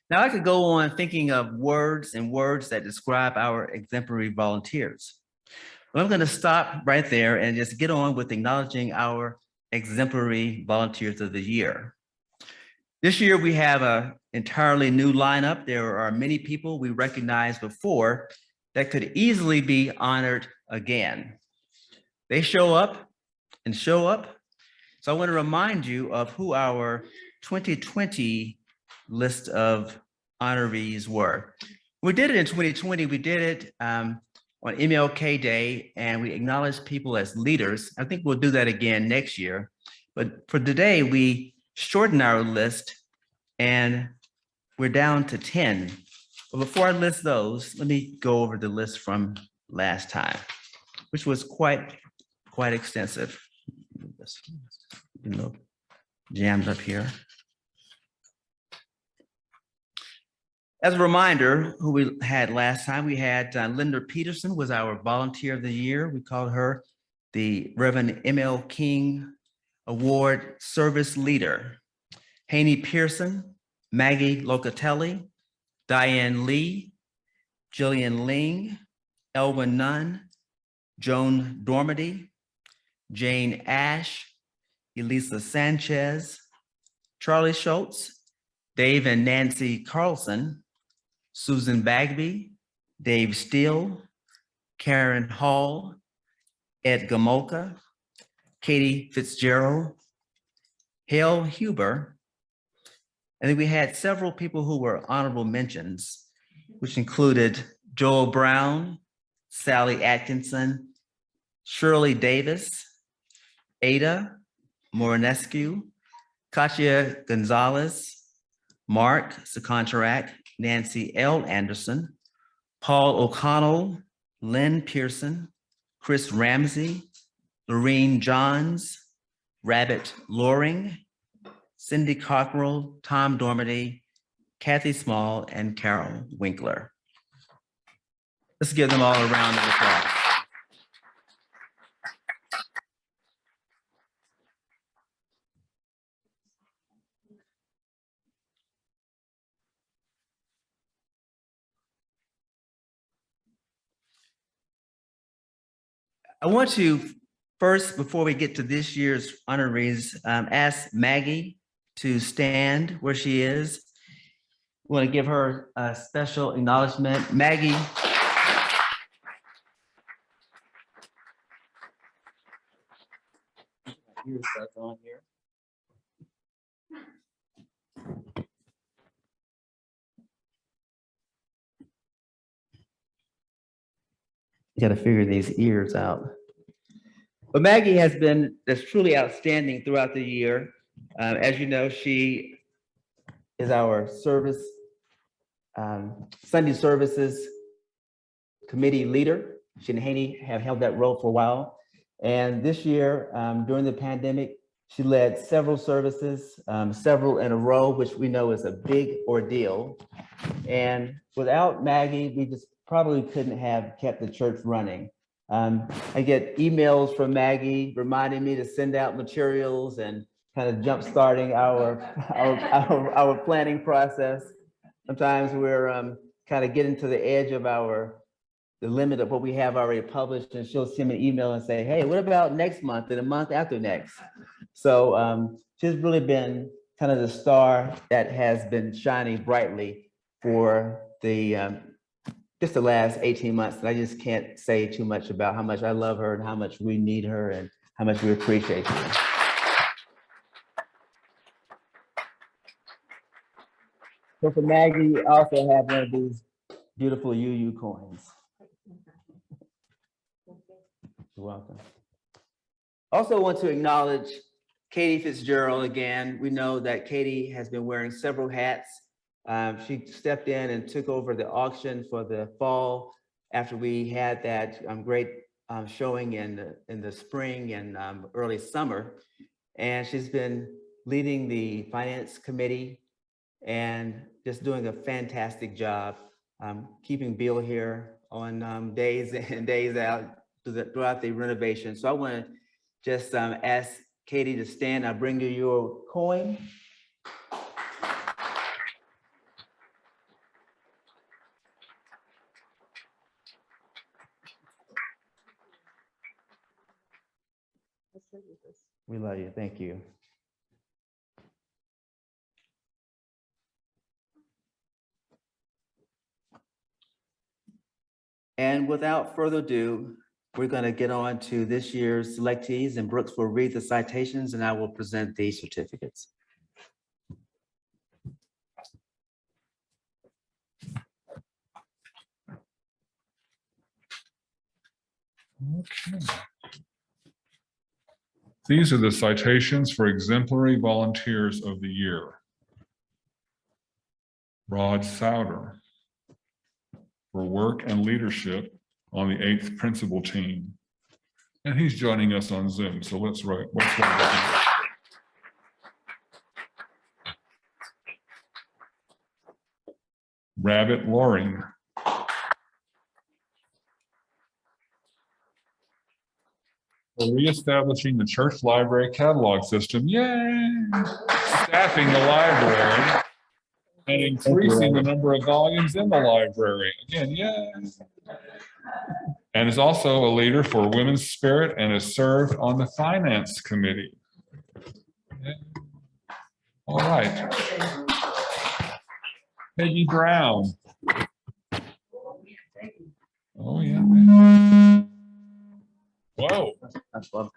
B: Now I could go on thinking of words and words that describe our exemplary volunteers. But I'm going to stop right there and just get on with acknowledging our exemplary volunteers of the year. This year we have an entirely new lineup. There are many people we recognized before that could easily be honored again. They show up and show up. So I want to remind you of who our 2020 list of honorees were. We did it in 2020. We did it on MLK Day, and we acknowledged people as leaders. I think we'll do that again next year. But for today, we shortened our list, and we're down to 10. But before I list those, let me go over the list from last time, which was quite extensive. Jammed up here. As a reminder, who we had last time, we had Linda Peterson was our volunteer of the year. We called her the Reverend M.L. King Award Service Leader. Haney Pearson, Maggie Locatelli, Diane Lee, Jillian Ling, Elwin Nunn, Joan Dormady, Jane Ash, Elisa Sanchez, Charlie Schultz, Dave and Nancy Carlson, Susan Bagby, Dave Steele, Karen Hall, Ed Gamolka, Katie Fitzgerald, Hale Huber. And then we had several people who were honorable mentions, which included Joel Brown, Sally Atkinson, Shirley Davis, Ada Morinescu, Katia Gonzalez, Mark Sakontarak, Nancy L. Anderson, Paul O'Connell, Lynn Pearson, Chris Ramsey, Lorene Johns, Rabbit Loring, Cindy Cockrell, Tom Dormady, Kathy Small, and Carol Winkler. Let's give them all a round of applause. I want to first, before we get to this year's honorees, ask Maggie to stand where she is. We want to give her a special acknowledgement. Maggie. On here. You got to figure these ears out. But Maggie has been just truly outstanding throughout the year. As you know, she is our service, Sunday services committee leader. She and Haney have held that role for a while. And this year, during the pandemic, she led several services, several in a row, which we know is a big ordeal. And without Maggie, we just probably couldn't have kept the church running. I get emails from Maggie reminding me to send out materials and kind of jump starting our planning process. Sometimes we're kind of getting to the edge of the limit of what we have already published, and she'll send me an email and say, hey, what about next month and the month after next? So she's really been kind of the star that has been shining brightly for just the last 18 months. And I just can't say too much about how much I love her and how much we need her and how much we appreciate her. So for Maggie, I also have one of these beautiful UU coins. You're welcome. Also want to acknowledge Katie Fitzgerald again. We know that Katie has been wearing several hats. She stepped in and took over the auction for the fall after we had that great showing in the spring and early summer. And she's been leading the finance committee and just doing a fantastic job, keeping Bill here on days in, days out throughout the renovation. So I want to just ask Katie to stand. I'll bring you your coin. We love you. Thank you. And without further ado, we're going to get on to this year's selectees, and Brooks will read the citations and I will present the certificates.
C: Okay. These are the citations for exemplary volunteers of the year. Rod Souter for work and leadership on the 8th principal team. And he's joining us on Zoom, so let's write. Rabbit Loring. For reestablishing the church library catalog system, yay! Staffing the library and increasing the number of volumes in the library. Again, yay! And is also a leader for Women's Spirit and has served on the Finance Committee. Yay. All right. Peggy Brown. Oh, yeah. Whoa.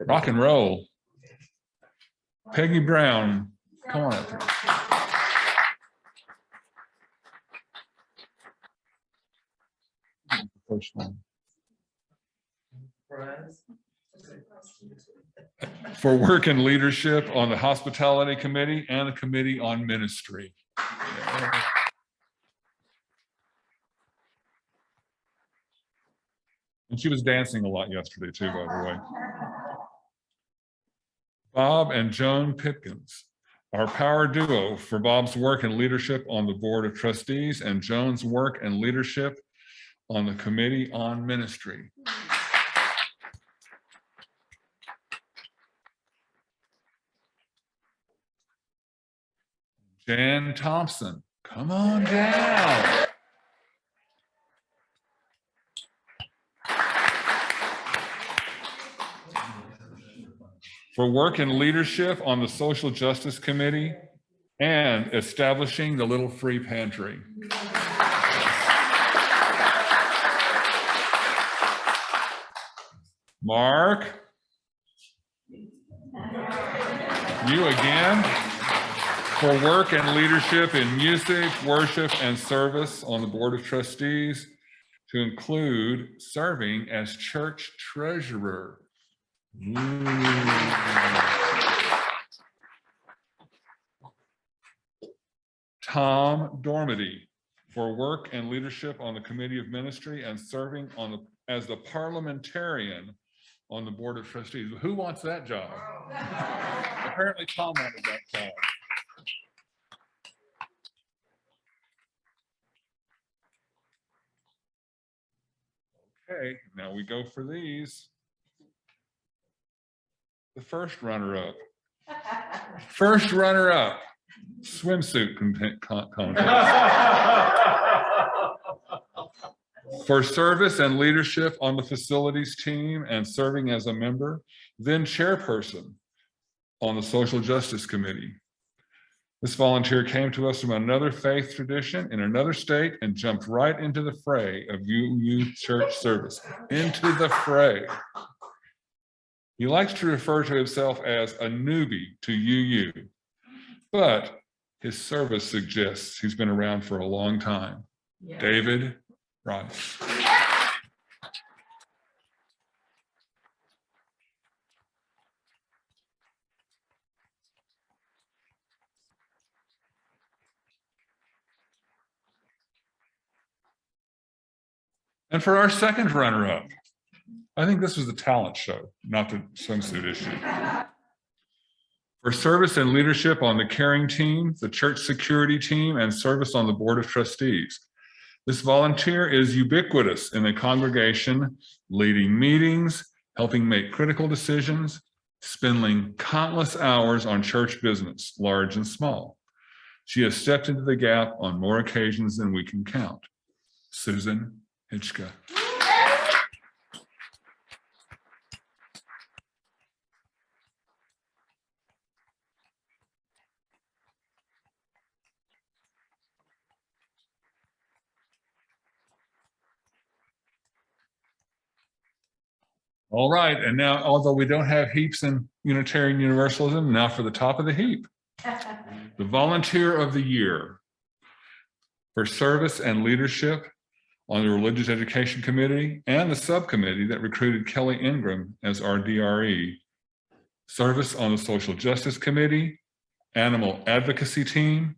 C: Rock and roll. Peggy Brown, come on up here. First one. For work and leadership on the Hospitality Committee and the Committee on Ministry. And she was dancing a lot yesterday too, by the way. Bob and Joan Pipkins, our power duo for Bob's work and leadership on the Board of Trustees and Joan's work and leadership on the Committee on Ministry. Jan Thompson, come on down. For work and leadership on the Social Justice Committee and establishing the Little Free Pantry. Mark, you again, for work and leadership in music, worship, and service on the Board of Trustees, to include serving as church treasurer. Tom Dormady, for work and leadership on the Committee of Ministry and serving on as the parliamentarian on the Board of Trustees. Who wants that job? Apparently Tom wanted that job. Okay, now we go for these. The first runner-up. First runner-up, swimsuit contest. For service and leadership on the facilities team and serving as a member, then chairperson on the Social Justice Committee. This volunteer came to us from another faith tradition in another state and jumped right into the fray of UU church service. Into the fray. He likes to refer to himself as a newbie to UU, but his service suggests he's been around for a long time. Yeah. David Rice. And for our second runner-up, I think this was the talent show, not the swimsuit issue. For service and leadership on the caring team, the church security team, and service on the board of trustees. This volunteer is ubiquitous in the congregation, leading meetings, helping make critical decisions, spending countless hours on church business, large and small. She has stepped into the gap on more occasions than we can count. Susan Hitchka. All right, and now, although we don't have heaps in Unitarian Universalism, now for the top of the heap. The Volunteer of the Year for service and leadership on the Religious Education Committee and the subcommittee that recruited Kelly Ingram as our DRE, service on the Social Justice Committee, Animal Advocacy Team,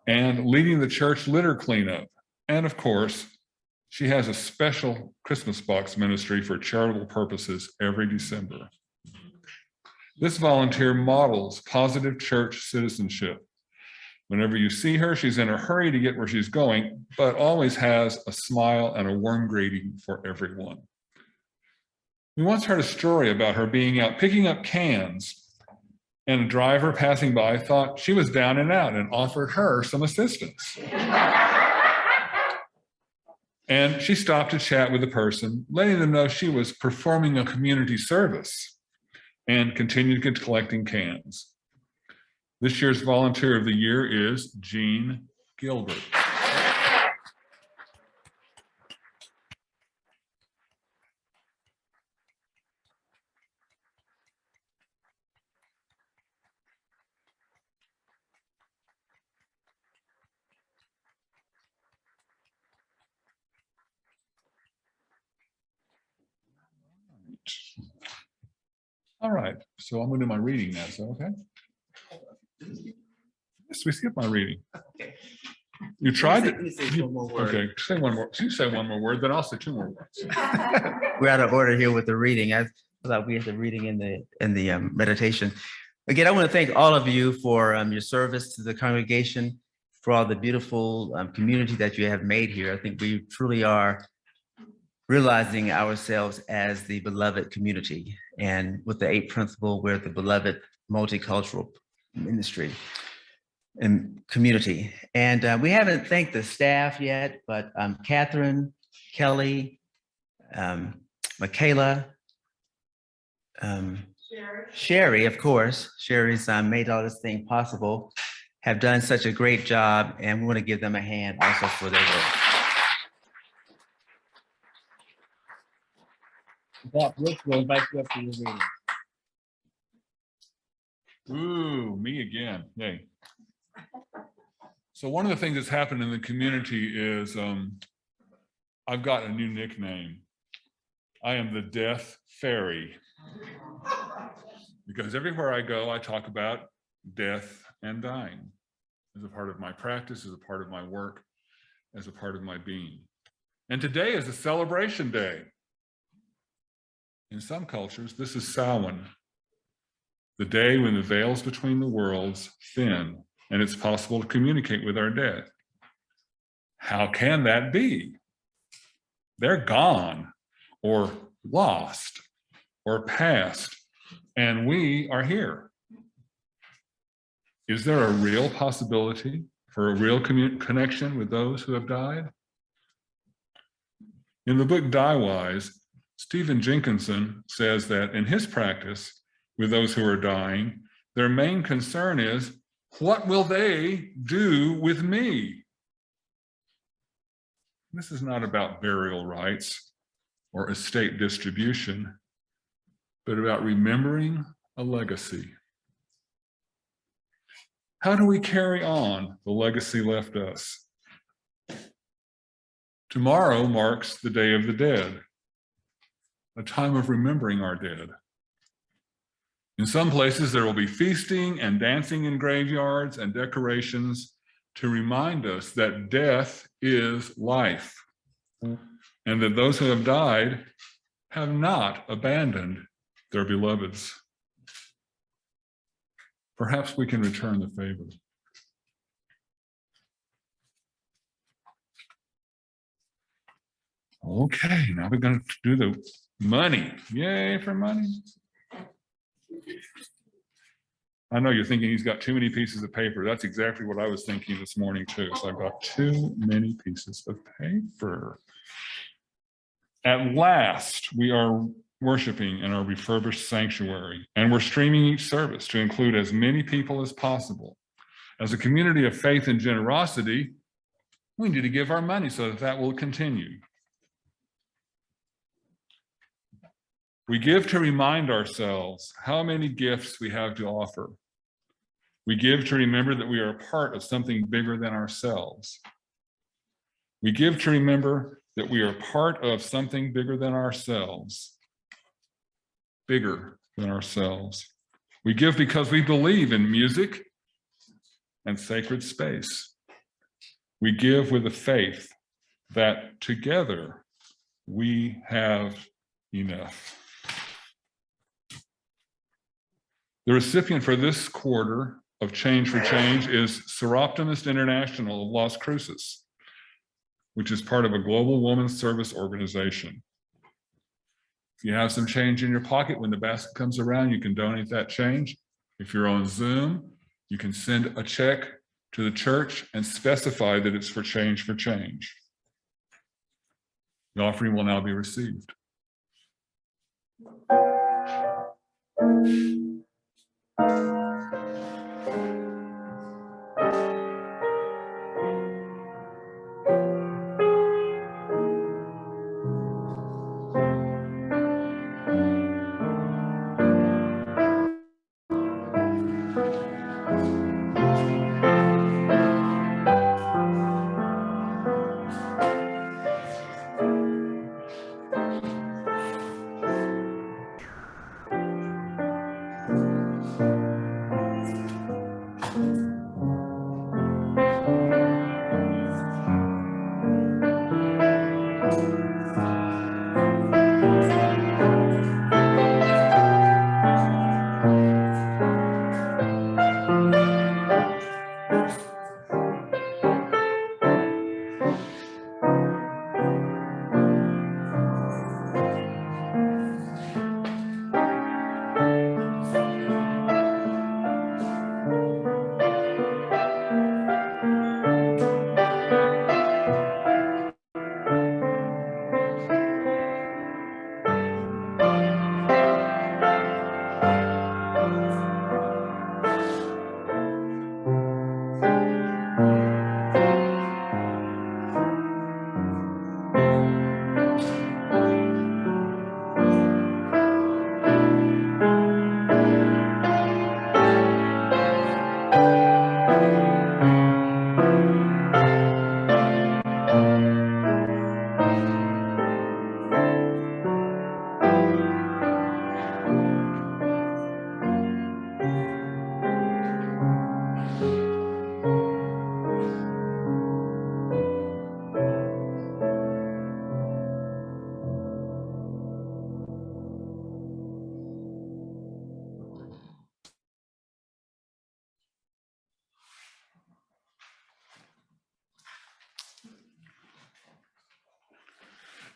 C: and leading the church litter cleanup. And of course, she has a special Christmas box ministry for charitable purposes every December. This volunteer models positive church citizenship. Whenever you see her, she's in a hurry to get where she's going, but always has a smile and a warm greeting for everyone. We once heard a story about her being out picking up cans, and a driver passing by thought she was down and out and offered her some assistance. And she stopped to chat with the person, letting them know she was performing a community service, and continued collecting cans. This year's Volunteer of the Year is Jean Gilbert. All right, so I'm going to do my reading now, so okay? Yes, we skipped my reading. You tried to. Okay, say one more. You say one more word, then I'll say two more words.
B: We're out of order here with the reading. I thought we had the reading in the meditation. Again, I want to thank all of you for your service to the congregation, for all the beautiful community that you have made here. I think we truly are realizing ourselves as the beloved community. And with the 8 principle, we're the beloved multicultural ministry and community. And we haven't thanked the staff yet, but Catherine, Kelly, Kacela, Sherry, of course. Sherry's made all this thing possible, have done such a great job, and we want to give them a hand also for their work.
C: We'll invite you up for your reading. Ooh, me again. Yay. So one of the things that's happened in the community is I've got a new nickname. I am the Death Fairy. Because everywhere I go, I talk about death and dying as a part of my practice, as a part of my work, as a part of my being. And today is a celebration day. In some cultures, this is Samhain, the day when the veils between the worlds thin and it's possible to communicate with our dead. How can that be? They're gone or lost or past, and we are here. Is there a real possibility for a real connection with those who have died? In the book Die Wise, Stephen Jenkinson says that in his practice with those who are dying, their main concern is, what will they do with me? This is not about burial rites or estate distribution, but about remembering a legacy. How do we carry on the legacy left us? Tomorrow marks the Day of the Dead, a time of remembering our dead. In some places, there will be feasting and dancing in graveyards and decorations to remind us that death is life, and that those who have died have not abandoned their beloveds. Perhaps we can return the favor. Okay, now we're going to do the money. Yay for money. I know you're thinking he's got too many pieces of paper. That's exactly what I was thinking this morning too. So I've got too many pieces of paper. At last, we are worshiping in our refurbished sanctuary, and we're streaming each service to include as many people as possible. As a community of faith and generosity, we need to give our money so that that will continue. We give to remind ourselves how many gifts we have to offer. We give to remember that we are a part of something bigger than ourselves. We give to remember that we are part of something bigger than ourselves. Bigger than ourselves. We give because we believe in music and sacred space. We give with a faith that together we have enough. The recipient for this quarter of Change for Change is Seroptimist International of Las Cruces, which is part of a global women's service organization. If you have some change in your pocket, when the basket comes around, you can donate that change. If you're on Zoom, you can send a check to the church and specify that it's for Change for Change. The offering will now be received.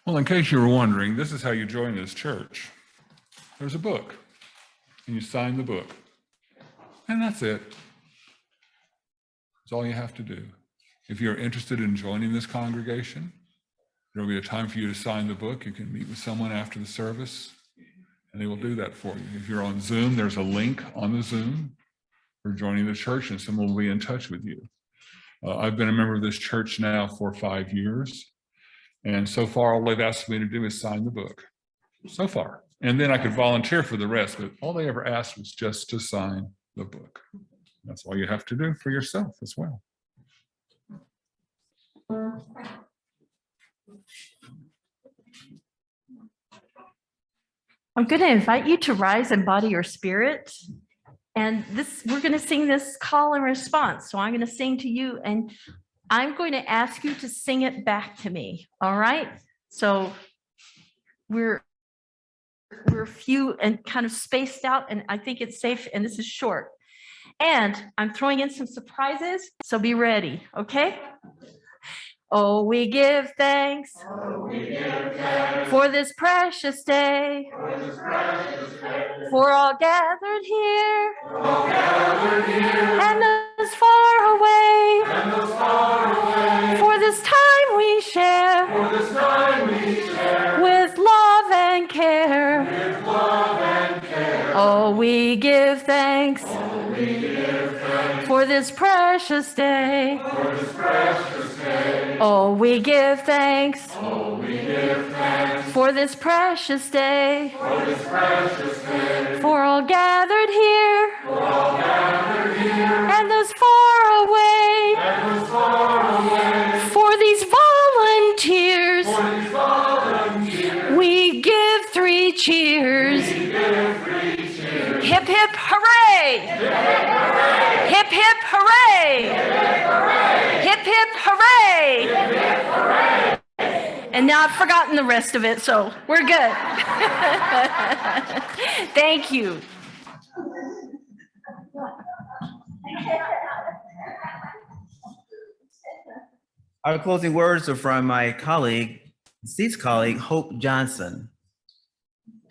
C: Well, in case you were wondering, this is how you join this church. There's a book, and you sign the book. And that's it. That's all you have to do. If you're interested in joining this congregation, there'll be a time for you to sign the book. You can meet with someone after the service, and they will do that for you. If you're on Zoom, there's a link on the Zoom for joining the church, and someone will be in touch with you. I've been a member of this church now for 5 years. And so far, all they've asked me to do is sign the book. So far. And then I could volunteer for the rest, but all they ever asked was just to sign the book. That's all you have to do for yourself as well.
A: I'm going to invite you to rise and body your spirit. And we're going to sing this call and response. So I'm going to sing to you, and I'm going to ask you to sing it back to me. All right. So we're few and kind of spaced out, and I think it's safe. And this is short. And I'm throwing in some surprises, so be ready, okay? Oh, we give thanks for this precious day, for all gathered here and those far away, for this time we share with love and care. Oh, we give thanks for this precious day. Oh, we give thanks for this precious day, for all gathered here and those far away, for these volunteers. We give three cheers. Hip, hip, hooray! Hip, hip, hooray! Hip, hip, hooray! And now I've forgotten the rest of it, so we're good. Thank you.
B: Our closing words are from my colleague, Seat's colleague, Hope Johnson.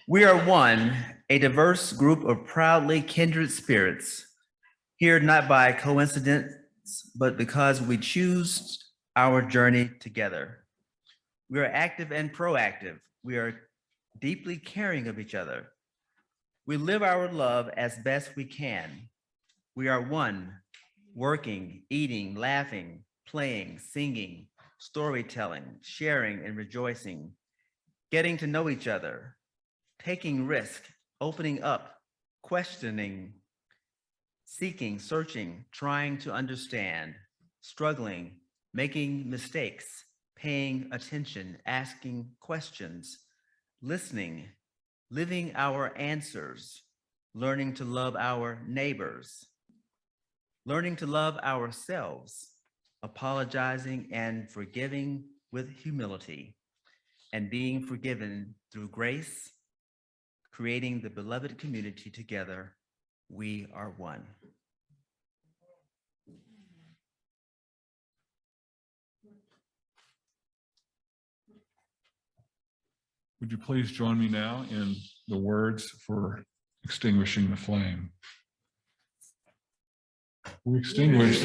B: We are one, a diverse group of proudly kindred spirits, here not by coincidence, but because we choose our journey together. We are active and proactive. We are deeply caring of each other. We live our love as best we can. We are one, working, eating, laughing, playing, singing, storytelling, sharing and rejoicing, getting to know each other, taking risk, opening up, questioning, seeking, searching, trying to understand, struggling, making mistakes, paying attention, asking questions, listening, living our answers, learning to love our neighbors, learning to love ourselves, apologizing and forgiving with humility, and being forgiven through grace, creating the beloved community together. We are one.
C: Would you please join me now in the words for Extinguishing the Flame? We extinguish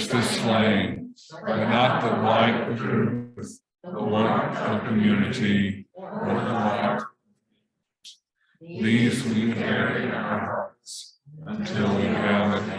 C: this flame, but not the light of truth, the light of community, or the light. These we carry in our hearts until we have it